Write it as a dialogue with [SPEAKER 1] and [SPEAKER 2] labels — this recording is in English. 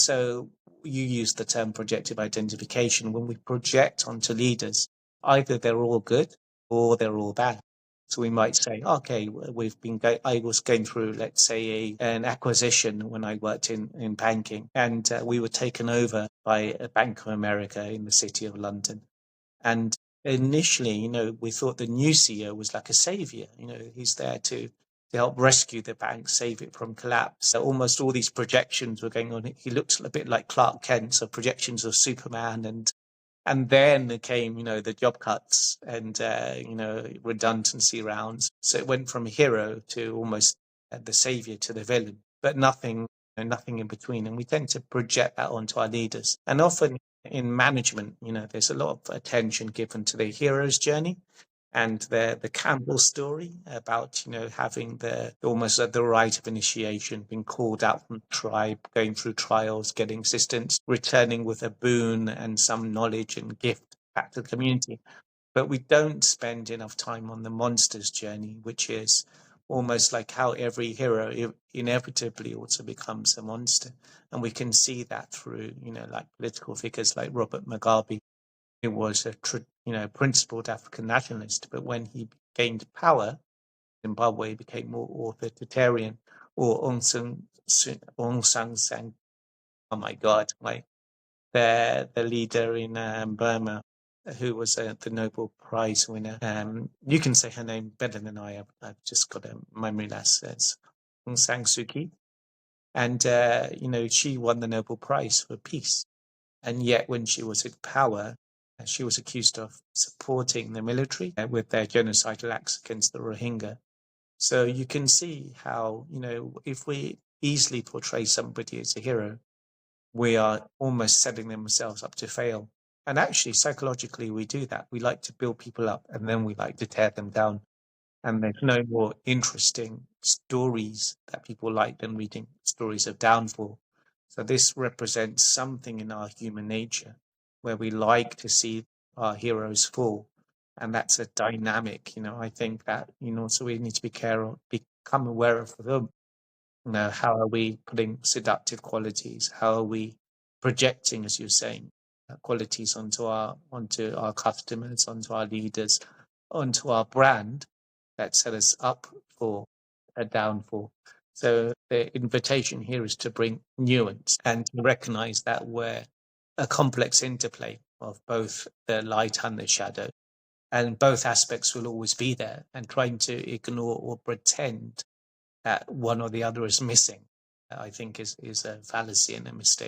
[SPEAKER 1] so you use the term projective identification. When we project onto leaders, either they're all good or they're all bad. So we might say, okay, I was going through, let's say, an acquisition when I worked in banking, and we were taken over by a Bank of America in the city of London. And initially, we thought the new CEO was like a savior. He's there to help rescue the bank, save it from collapse. So almost all these projections were going on. He looks a bit like Clark Kent, so projections of Superman, and then it came, the job cuts and redundancy rounds. So it went from a hero to almost the savior to the villain, but nothing in between. And we tend to project that onto our leaders. And often in management, there's a lot of attention given to the hero's journey and the Campbell story about, having almost the right of initiation, being called out from the tribe, going through trials, getting assistance, returning with a boon and some knowledge and gift back to the community. But we don't spend enough time on the monster's journey, which is almost like how every hero inevitably also becomes a monster. And we can see that through, like political figures like Robert Mugabe, who was a principled African nationalist, but when he gained power, Zimbabwe became more authoritarian. Or Aung San Suu, oh my God, the leader in Burma, who was the Nobel Prize winner. You can say her name better than I have. I've just got a memory lapse. It's Aung San Suu Kyi, and she won the Nobel Prize for peace. And yet, when she was in power, she was accused of supporting the military with their genocidal acts against the Rohingya. So you can see how, if we easily portray somebody as a hero, we are almost setting themselves up to fail. And actually, psychologically, we do that. We like to build people up and then we like to tear them down. And there's no more interesting stories that people like than reading stories of downfall. So this represents something in our human nature where we like to see our heroes fall. And that's a dynamic, I think that, so we need to become aware of them. How are we putting seductive qualities? How are we projecting, as you're saying, qualities onto our customers, onto our leaders, onto our brand that set us up for a downfall? So the invitation here is to bring nuance and to recognize that we're a complex interplay of both the light and the shadow, and both aspects will always be there, and trying to ignore or pretend that one or the other is missing, I think is a fallacy and a mistake.